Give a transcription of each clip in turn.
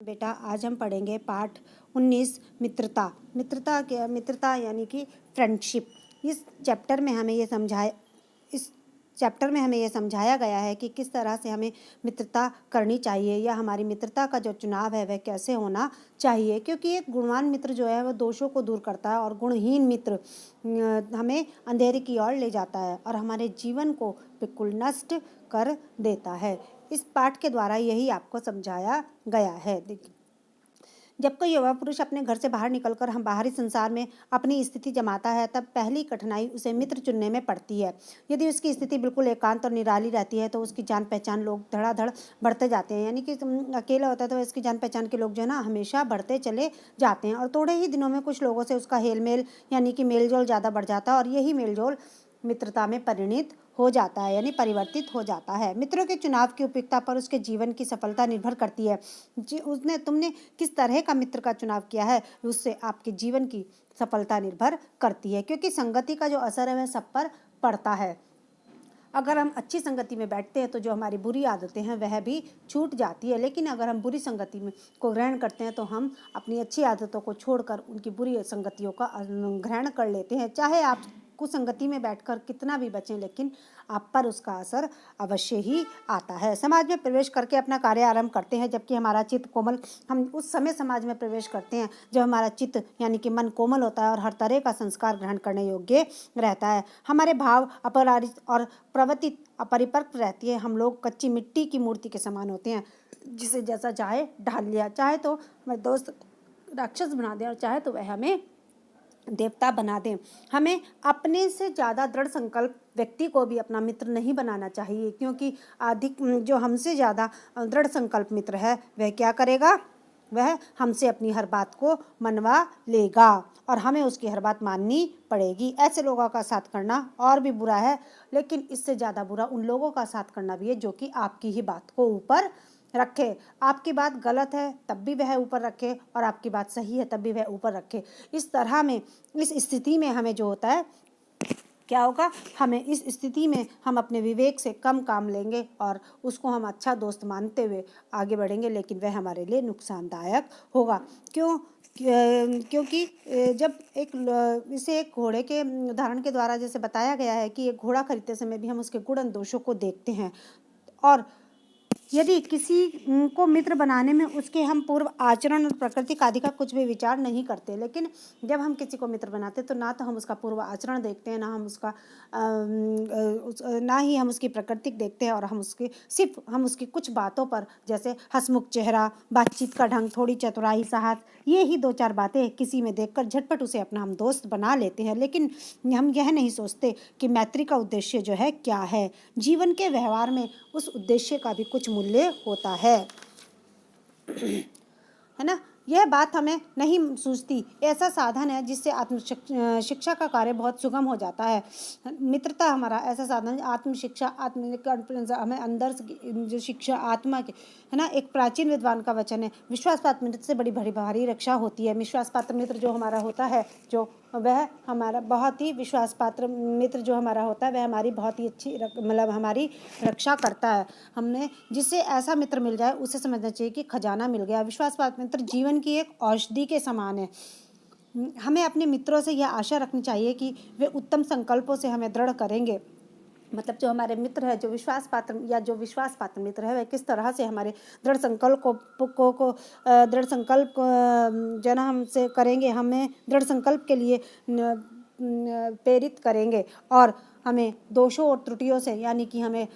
बेटा आज हम पढ़ेंगे पाठ 19 मित्रता। मित्रता यानी कि फ्रेंडशिप। इस चैप्टर में हमें ये समझाया गया है कि किस तरह से हमें मित्रता करनी चाहिए या हमारी मित्रता का जो चुनाव है वह कैसे होना चाहिए, क्योंकि एक गुणवान मित्र जो है वह दोषों को दूर करता है और गुणहीन मित्र हमें अंधेरे की ओर ले जाता है और हमारे जीवन को बिल्कुल नष्ट कर देता है। इस पाठ के द्वारा यही आपको समझाया गया है। देखिए, जब कोई युवा पुरुष अपने घर से बाहर निकलकर हम बाहरी संसार में अपनी स्थिति जमाता है, तब पहली कठिनाई उसे मित्र चुनने में पड़ती है। यदि उसकी स्थिति बिल्कुल एकांत और निराली रहती है तो उसकी जान पहचान लोग धड़ाधड़ बढ़ते जाते हैं। यानी कि अकेला होता है तो इसकी जान पहचान के लोग जो है ना हमेशा बढ़ते चले जाते हैं और थोड़े ही दिनों में कुछ लोगों से उसका हेल मेल यानी कि मेलजोल ज़्यादा बढ़ जाता है और यही मेलजोल मित्रता में परिणित हो जाता है यानी परिवर्तित हो जाता है। मित्रों के चुनाव की उपयुक्तता पर उसके जीवन की सफलता निर्भर करती है। तुमने किस तरह का मित्र का चुनाव किया है उससे आपके जीवन की सफलता निर्भर करती है, क्योंकि संगति का जो असर है वह सब पर पड़ता है। अगर हम अच्छी संगति में बैठते हैं तो जो हमारी बुरी आदतें हैं वह भी छूट जाती है, लेकिन अगर हम बुरी संगति में को ग्रहण करते हैं तो हम अपनी अच्छी आदतों को छोड़कर उनकी बुरी संगतियों का ग्रहण कर लेते हैं। चाहे आप कुसंगति में बैठकर कितना भी बचें, लेकिन आप पर उसका असर अवश्य ही आता है। समाज में प्रवेश करके अपना कार्य आरंभ करते हैं जबकि हमारा चित्त कोमल, हम उस समय समाज में प्रवेश करते हैं जब हमारा चित्त यानी कि मन कोमल होता है और हर तरह का संस्कार ग्रहण करने योग्य रहता है। हमारे भाव अपराजित और प्रवृत्ति अपरिपक्व रहती है। हम लोग कच्ची मिट्टी की मूर्ति के समान होते हैं, जिसे जैसा चाहे ढाल लिया, चाहे तो हमारे दोस्त राक्षस बना दें और चाहे तो वह हमें देवता बना दें। हमें अपने से ज़्यादा दृढ़ संकल्प व्यक्ति को भी अपना मित्र नहीं बनाना चाहिए, क्योंकि अधिक जो हमसे ज़्यादा दृढ़ संकल्प मित्र है वह क्या करेगा, वह हमसे अपनी हर बात को मनवा लेगा और हमें उसकी हर बात माननी पड़ेगी। ऐसे लोगों का साथ करना और भी बुरा है, लेकिन इससे ज़्यादा बुरा उन लोगों का साथ करना भी है जो कि आपकी ही बात को ऊपर रखे। आपकी बात गलत है तब भी वह ऊपर रखे और आपकी बात सही है तब भी वह ऊपर रखे। इस तरह में इस स्थिति में हमें जो होता है क्या होगा, हमें इस स्थिति में हम अपने विवेक से कम काम लेंगे और उसको हम अच्छा दोस्त मानते हुए आगे बढ़ेंगे, लेकिन वह हमारे लिए नुकसानदायक होगा। क्योंकि जब इसे एक घोड़े के उदाहरण के द्वारा जैसे बताया गया है कि एक घोड़ा खरीदते समय भी हम उसके गुण दोषों को देखते हैं और यदि किसी को मित्र बनाने में उसके हम पूर्व आचरण और प्रकृति आदि का कुछ भी विचार नहीं करते, लेकिन जब हम किसी को मित्र बनाते तो ना तो हम उसका पूर्व आचरण देखते हैं, ना ही हम उसकी प्रकृति देखते हैं और सिर्फ हम उसकी कुछ बातों पर, जैसे हंसमुख चेहरा, बातचीत का ढंग, थोड़ी चतुराई, साहस, ये ही दो चार बातें किसी में देखकर झटपट उसे अपना हम दोस्त बना लेते हैं, लेकिन हम यह नहीं सोचते कि मैत्री का उद्देश्य जो है क्या है। जीवन के व्यवहार में उस उद्देश्य का भी कुछ मूल्य होता है ना। यह बात हमें नहीं सूझती। ऐसा साधन है जिससे शिक्षा का कार्य बहुत सुगम हो जाता है। मित्रता हमारा ऐसा साधन, आत्मशिक्षा, हमें अंदर जो शिक्षा आत्मा के है ना। एक प्राचीन विद्वान का वचन है, विश्वास पात्र मित्र से बड़ी भारी रक्षा होती है। विश्वास पात्र मित्र जो हमारा होता है, जो वह हमारा बहुत ही विश्वास पात्र मित्र जो हमारा होता है वह हमारी बहुत ही अच्छी मतलब हमारी रक्षा करता है। हमने जिससे ऐसा मित्र मिल जाए उसे समझना चाहिए कि खजाना मिल गया। विश्वास पात्र मित्र जीवन की एक औषधि के समान है। हमें अपने मित्रों से यह आशा रखनी चाहिए कि वे उत्तम संकल्पों से हमें दृढ़ करेंगे। मतलब जो हमारे मित्र है, जो विश्वास पात्र मित्र है, वह किस तरह से हमारे दृढ़ संकल्प जो है ना हमसे करेंगे, हमें दृढ़ संकल्प के लिए प्रेरित करेंगे और हमें दोषों और त्रुटियों से यानी कि हमें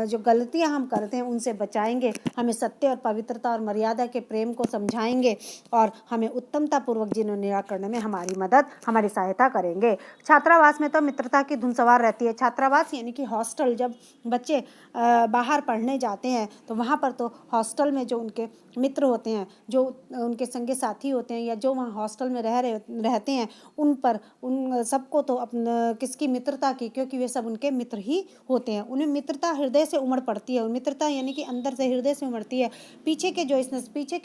जो गलतियां हम करते हैं उनसे बचाएंगे, हमें सत्य और पवित्रता और मर्यादा के प्रेम को समझाएंगे और हमें उत्तमता पूर्वक जीवन निर्वाह करने में हमारी सहायता करेंगे। छात्रावास में तो मित्रता की धुन सवार रहती है। छात्रावास यानी कि हॉस्टल, जब बच्चे बाहर पढ़ने जाते हैं तो वहाँ पर तो हॉस्टल में जो उनके मित्र होते हैं, जो उनके संगी साथी होते हैं या जो वहाँ हॉस्टल में रहते हैं, उन सबको तो किसकी मित्रता की, क्योंकि वे सब उनके मित्र ही होते हैं। उन्हें मित्रता हृदय से उमड़ पड़ती है। मित्रता यानी कि अंदर से हृदय से उमड़ती है। पीछे के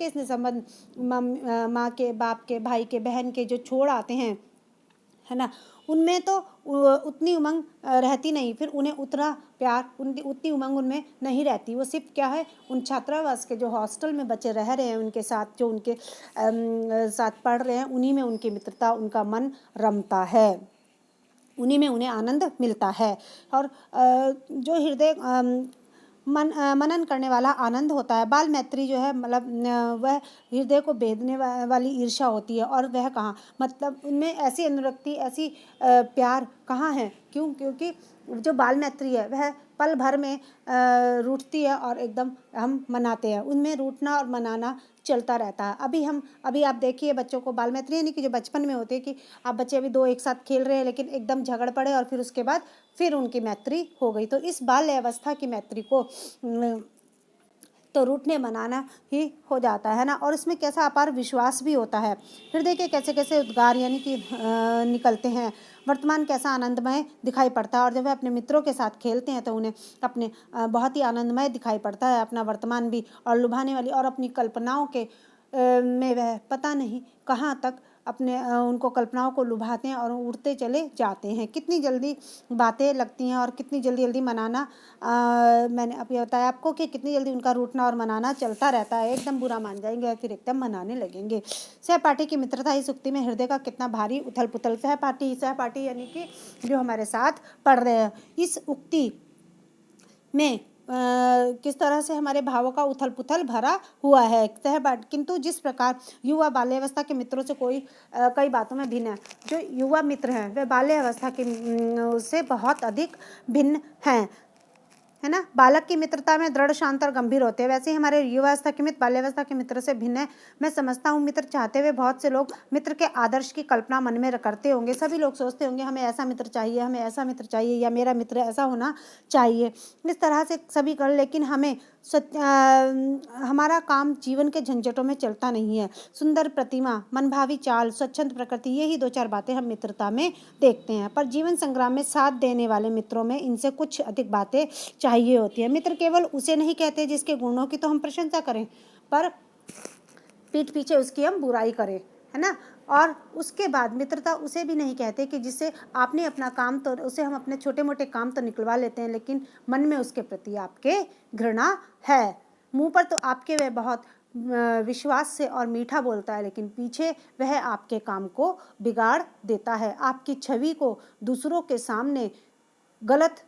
इसने संबंध माँ के, बाप के, भाई के, बहन के जो छोड़ आते हैं है ना, उनमें तो उतनी उमंग रहती नहीं, फिर उन्हें उतना प्यार, उतनी उमंग उनमें नहीं रहती। वो सिर्फ क्या है, उन छात्रावास के जो हॉस्टल में बच्चे रह रहे हैं उनके साथ, जो उनके साथ पढ़ रहे हैं, उन्हीं में उनकी मित्रता, उनका मन रमता है, उन्हीं में उन्हें आनंद मिलता है। और जो हृदय मनन करने वाला आनंद होता है, बाल मैत्री जो है, मतलब वह हृदय को भेदने वाली ईर्ष्या होती है। और वह कहाँ, मतलब उनमें ऐसी अनुरक्ति, ऐसी प्यार कहाँ है, क्यों? क्योंकि जो बाल मैत्री है वह पल भर में रूठती है और एकदम हम मनाते हैं, उनमें रूठना और मनाना चलता रहता है। अभी आप देखिए बच्चों को, बाल मैत्री यानी कि जो बचपन में होते हैं कि आप बच्चे अभी दो एक साथ खेल रहे हैं, लेकिन एकदम झगड़ पड़े और फिर उसके बाद फिर उनकी मैत्री हो गई। तो इस बाल्य अवस्था की मैत्री को तो रूठने मनाना ही हो जाता है ना। और इसमें कैसा अपार विश्वास भी होता है, हृदय के कैसे कैसे उद्गार यानी कि निकलते हैं, वर्तमान कैसा आनंदमय दिखाई पड़ता है। और जब वे अपने मित्रों के साथ खेलते हैं तो उन्हें अपने बहुत ही आनंदमय दिखाई पड़ता है, अपना वर्तमान भी, और लुभाने वाली और अपनी कल्पनाओं के में वह पता नहीं कहाँ तक अपने उनको कल्पनाओं को लुभाते हैं और उड़ते चले जाते हैं। कितनी जल्दी बातें लगती हैं और कितनी जल्दी जल्दी मनाना, मैंने अभी बताया आपको कि कितनी जल्दी उनका रूठना और मनाना चलता रहता है। एकदम बुरा मान जाएंगे और फिर एकदम मनाने लगेंगे। सहपाठी की मित्रता इस उक्ति में हृदय का कितना भारी उथल पुथल। सहपाठी यानी कि जो हमारे साथ पढ़ रहे हैं, इस उक्ति में किस तरह से हमारे भावों का उथल पुथल भरा हुआ है। किंतु जिस प्रकार युवा बाल्यावस्था के मित्रों से कई बातों में भिन्न है, जो युवा मित्र हैं वे बाल्यावस्था के से बहुत अधिक भिन्न हैं, है ना। बालक की मित्रता में दृढ़, शांत और गंभीर होते हैं, वैसे ही हमारे युवावस्था के मित्र बाल्यावस्था के मित्र से भिन्न है। मैं समझता हूँ मित्र चाहते हुए बहुत से लोग मित्र के आदर्श की कल्पना मन में करते होंगे। सभी लोग सोचते होंगे हमें ऐसा मित्र चाहिए, हमें ऐसा मित्र चाहिए, या मेरा मित्र ऐसा होना चाहिए, इस तरह से सभी कर। लेकिन हमारा काम जीवन के झंझटों में चलता नहीं है। सुंदर प्रतिमा, मनभावी चाल, स्वच्छंद प्रकृति, यही दो चार बातें हम मित्रता में देखते हैं। पर जीवन संग्राम में साथ देने वाले मित्रों में इनसे कुछ अधिक बातें चाहिए होती है। मित्र केवल उसे नहीं कहते जिसके गुणों की तो हम प्रशंसा करें, पर पीठ पीछे उसकी हम बुराई करें, है ना। और उसके बाद मित्रता उसे भी नहीं कहते कि जिससे आपने अपना काम, तो उसे हम अपने छोटे मोटे काम तो निकलवा लेते हैं, लेकिन मन में उसके प्रति आपके घृणा है। मुंह पर तो आपके वह बहुत विश्वास से और मीठा बोलता है, लेकिन पीछे वह आपके काम को बिगाड़ देता है, आपकी छवि को दूसरों के सामने गलत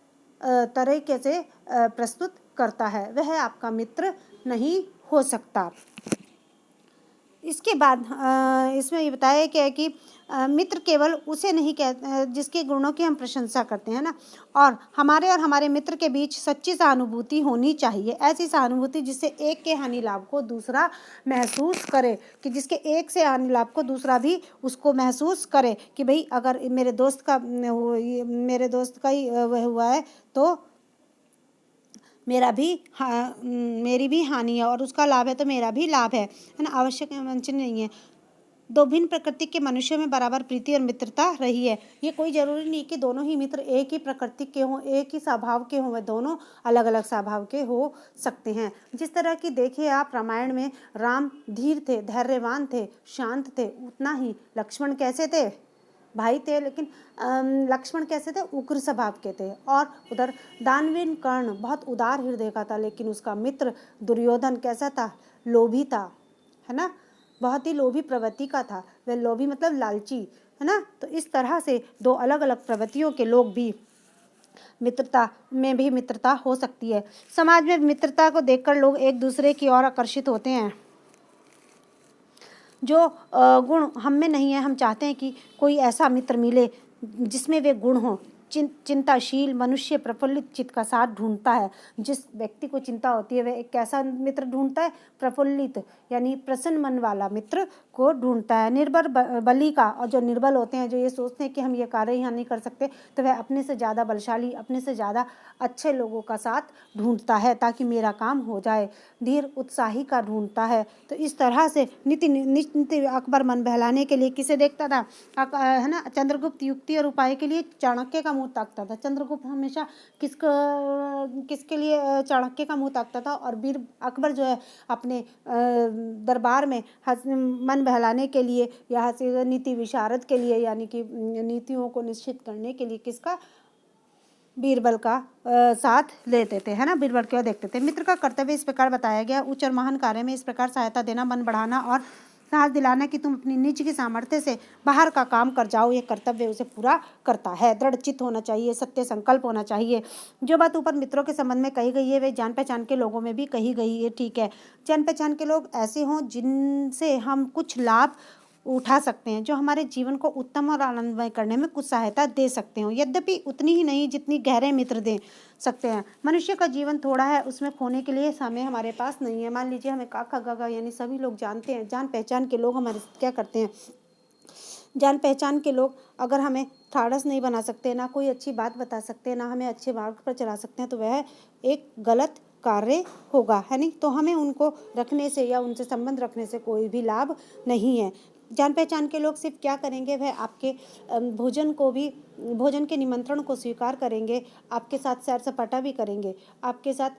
तरीके से प्रस्तुत करता है। वह आपका मित्र नहीं हो सकता। इसके बाद इसमें ये बताया क्या है कि मित्र केवल उसे नहीं कहते जिसके गुणों की हम प्रशंसा करते हैं ना। और हमारे मित्र के बीच सच्ची सहानुभूति होनी चाहिए, ऐसी सहानुभूति जिससे एक के हानि लाभ को दूसरा महसूस करे, कि जिसके एक से हानि लाभ को दूसरा भी उसको महसूस करे, कि भाई अगर मेरे दोस्त का ही वह हुआ है तो मेरी भी हानि है, और उसका लाभ है तो मेरा भी लाभ है ना। आवश्यक वंचन नहीं है। दो भिन्न प्रकृति के मनुष्यों में बराबर प्रीति और मित्रता रही है। ये कोई जरूरी नहीं कि दोनों ही मित्र एक ही प्रकृति के हों, एक ही स्वभाव के हों, वे दोनों अलग अलग स्वभाव के हो सकते हैं। जिस तरह की देखिए आप रामायण में राम धीर थे, धैर्यवान थे, शांत थे, उतना ही लक्ष्मण कैसे थे, भाई थे, लेकिन लक्ष्मण कैसे थे, उग्र स्वभाव के थे। और उधर दानवीर कर्ण बहुत उदार हृदय का था, लेकिन उसका मित्र दुर्योधन कैसा था, लोभी था, है ना, बहुत ही लोभी प्रवृत्ति का था। वह लोभी मतलब लालची, है ना। तो इस तरह से दो अलग अलग प्रवृत्तियों के लोग भी मित्रता हो सकती है। समाज में मित्रता को देखकर लोग एक दूसरे की ओर आकर्षित होते हैं। जो गुण हम में नहीं है, हम चाहते हैं कि कोई ऐसा मित्र मिले जिसमें वे गुण हों। चिंताशील मनुष्य प्रफुल्लित चित्त का साथ ढूंढता है। जिस व्यक्ति को चिंता होती है वह एक कैसा मित्र ढूंढता है, प्रफुल्लित यानी प्रसन्न मन वाला मित्र को ढूंढता है। निर्भर बली का, और जो निर्बल होते हैं, जो ये सोचते हैं कि हम ये कार्य यहाँ नहीं कर सकते, तो वह अपने से ज़्यादा बलशाली, अपने से ज़्यादा अच्छे लोगों का साथ ढूंढता है ताकि मेरा काम हो जाए। धीर उत्साही का ढूंढता है। तो इस तरह से नीति अकबर मन बहलाने के लिए किसे देखता था, है ना, चंद्रगुप्त युक्ति और उपाय के लिए चाणक्य का मुंह ताकता था। चंद्रगुप्त हमेशा किसके लिए चाणक्य का मुंह ताकता था, और बीर अकबर जो है अपने दरबार में मन बहलाने के लिए या नीति विशारद के लिए, यानी कि नीतियों को निश्चित करने के लिए किसका, बीरबल का साथ लेते थे, है ना, बीरबल को देखते थे। मित्र का कर्तव्य इस प्रकार बताया गया, उच्च और महान कार्य में इस प्रकार सहायता देना, मन बढ़ाना और साहस दिलाना कि तुम अपनी निज की सामर्थ्य से बाहर का काम कर जाओ, ये कर्तव्य उसे पूरा करता है। दृढ़ चित्त होना चाहिए, सत्य संकल्प होना चाहिए। जो बात ऊपर मित्रों के संबंध में कही गई है वे जान पहचान के लोगों में भी कही गई है, ठीक है। जान पहचान के लोग ऐसे हों जिनसे हम कुछ लाभ उठा सकते हैं, जो हमारे जीवन को उत्तम और आनंदमय करने में कुछ सहायता दे सकते हो, यद्यपि उतनी ही नहीं जितनी गहरे मित्र दे सकते हैं। मनुष्य का जीवन थोड़ा है, उसमें खोने के लिए समय हमारे पास नहीं है। मान लीजिए हमें काका गागा यानी सभी लोग जानते हैं, जान पहचान के लोग हमारे क्या करते हैं, जान पहचान के लोग अगर हमें ठाड़स नहीं बना सकते, ना कोई अच्छी बात बता सकते, ना हमें अच्छे मार्ग पर चला सकते हैं, तो वह एक गलत कार्य होगा, है नहीं। तो हमें उनको रखने से या उनसे संबंध रखने से कोई भी लाभ नहीं है। जान पहचान के लोग सिर्फ क्या करेंगे, वह आपके भोजन के निमंत्रण को स्वीकार करेंगे, आपके साथ सैर सपाटा भी करेंगे, आपके साथ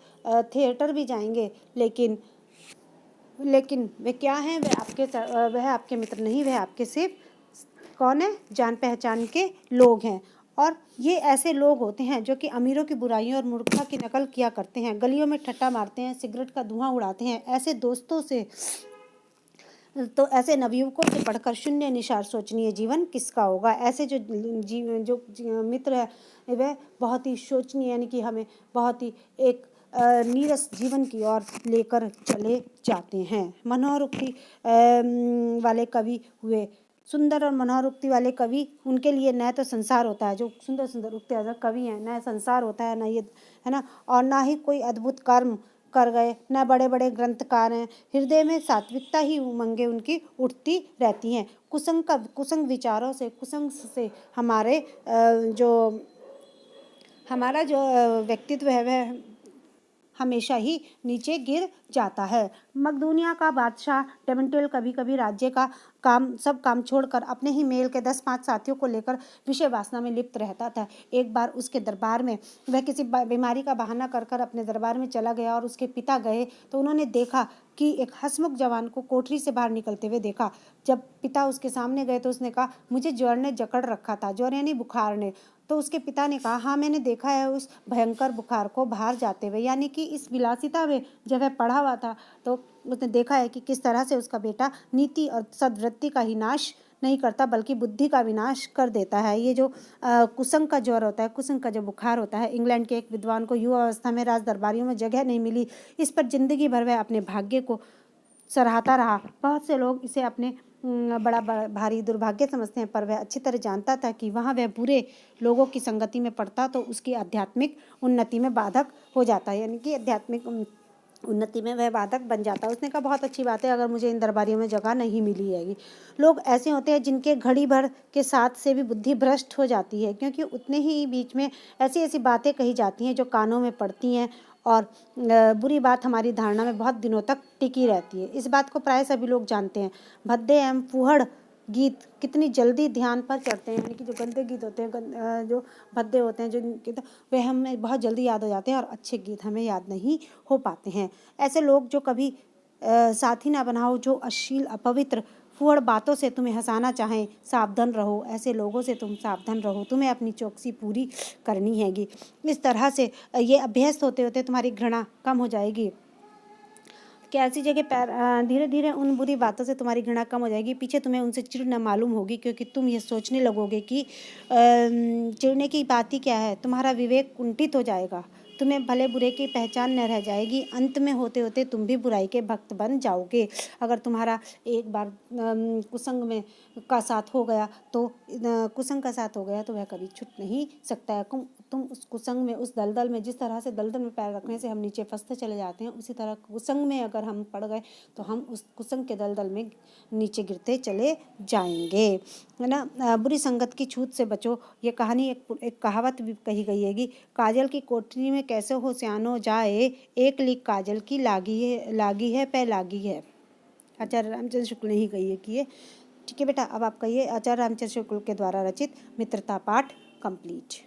थिएटर भी जाएंगे, लेकिन वे क्या हैं, वह आपके मित्र नहीं, वह आपके सिर्फ कौन है, जान पहचान के लोग हैं। और ये ऐसे लोग होते हैं जो कि अमीरों की बुराइयों और मूर्खता की नकल किया करते हैं, गलियों में ठट्टा मारते हैं, सिगरेट का धुआं उड़ाते हैं। ऐसे दोस्तों से, तो ऐसे नवयुवकों से पढ़कर शून्य निशार शोचनीय जीवन किसका होगा। ऐसे जो मित्र है वह बहुत ही शोचनीय, यानी कि हमें बहुत ही एक नीरस जीवन की ओर लेकर चले जाते हैं। मनोहर उक्ति वाले कवि हुए, सुंदर और मनोहर उक्ति वाले कवि, उनके लिए न तो संसार होता है, जो सुंदर सुंदर उक्ति वाले कवि हैं, न संसार होता है, न ये, है ना, और ना ही कोई अद्भुत कर्म कर गए, न बड़े बड़े ग्रंथकार हैं। हृदय में सात्विकता ही उमंगे उनकी उठती रहती हैं। कुसंग विचारों से, कुसंग से हमारा जो व्यक्तित्व है वह हमेशा ही नीचे गिर जाता है। मकदूनिया का बादशाह डेमेट्रियल कभी कभी राज्य का सब काम छोड़कर अपने ही मेल के 10-5 साथियों को लेकर विषय वासना में लिप्त रहता था। एक बार उसके दरबार में वह किसी बीमारी का बहाना कर अपने दरबार में चला गया और उसके पिता गए तो उन्होंने देखा कि एक हंसमुख जवान को कोठरी से बाहर निकलते हुए देखा। जब पिता उसके सामने गए तो उसने कहा, मुझे ज्वर ने जकड़ रखा था, ज्वर यानी बुखार ने। तो उसके पिता ने कहा, हाँ मैंने देखा है उस भयंकर बुखार को बाहर जाते हुए, यानी कि इस विलासिता में जब वह पढ़ा हुआ था तो उसने देखा है कि किस तरह से उसका बेटा नीति और सद्वृत्ति का ही नाश नहीं करता बल्कि बुद्धि का विनाश कर देता है। ये जो कुसंग का ज्वर होता है, कुसंग का जो बुखार होता है, इंग्लैंड के एक विद्वान को युवा अवस्था में राज दरबारियों में जगह नहीं मिली, इस पर जिंदगी भर वह अपने भाग्य को सराहता रहा। बहुत से लोग इसे अपने बड़ा भारी दुर्भाग्य समझते हैं, पर वह अच्छी तरह जानता था कि वहाँ वह बुरे लोगों की संगति में पड़ता तो उसकी आध्यात्मिक उन्नति में बाधक हो जाता है, यानी कि आध्यात्मिक उन्नति में वह बाधक बन जाता है। उसने कहा, बहुत अच्छी बात है अगर मुझे इन दरबारियों में जगह नहीं मिली है। लोग ऐसे होते हैं जिनके घड़ी भर के साथ से भी बुद्धि भ्रष्ट हो जाती है, क्योंकि उतने ही बीच में ऐसी ऐसी बातें कही जाती हैं जो कानों में पड़ती हैं और बुरी बात हमारी धारणा में बहुत दिनों तक टिकी रहती है। इस बात को प्राय सभी लोग जानते हैं। भद्दे एवं फूहड़ गीत कितनी जल्दी ध्यान पर चढ़ते हैं, यानी कि जो गंदे गीत होते हैं, जो भद्दे होते हैं, जो वे हमें बहुत जल्दी याद हो जाते हैं और अच्छे गीत हमें याद नहीं हो पाते हैं। ऐसे लोग जो कभी साथी ना बनाओ, जो अश्लील अपवित्र फूहड़ बातों से तुम्हें हंसाना चाहें, सावधान रहो। ऐसे लोगों से तुम सावधान रहो, तुम्हें अपनी चौकसी पूरी करनी हैगी। इस तरह से ये अभ्यस्त होते होते तुम्हारी घृणा कम हो जाएगी कि ऐसी जगह धीरे धीरे उन बुरी बातों से तुम्हारी घृणा कम हो जाएगी। पीछे तुम्हें उनसे चिढ़ न मालूम होगी, क्योंकि तुम ये सोचने लगोगे कि चिढ़ने की बात ही क्या है। तुम्हारा विवेक कुंठित हो जाएगा, तुम्हें भले बुरे की पहचान न रह जाएगी। अंत में होते होते तुम भी बुराई के भक्त बन जाओगे। अगर तुम्हारा एक बार कुसंग का साथ हो गया तो वह कभी छूट नहीं सकता है। तुम उस कुसंग में, उस दलदल में, जिस तरह से दलदल में पैर रखने से हम नीचे फंसते चले जाते हैं, उसी तरह कुसंग में अगर हम पड़ गए तो हम उस कुसंग के दलदल में नीचे गिरते चले जाएंगे, है ना। बुरी संगत की छूत से बचो। ये कहानी एक कहावत भी कही गई है कि काजल की कोठरी में कैसे हो सियानो जाए, एक लीक काजल की लागी है पे लागी है। आचार्य रामचंद्र शुक्ल ने ही कही है कि ये, ठीक है बेटा। अब आप कहिए, आचार्य रामचंद्र शुक्ल के द्वारा रचित मित्रता पाठ कंप्लीट।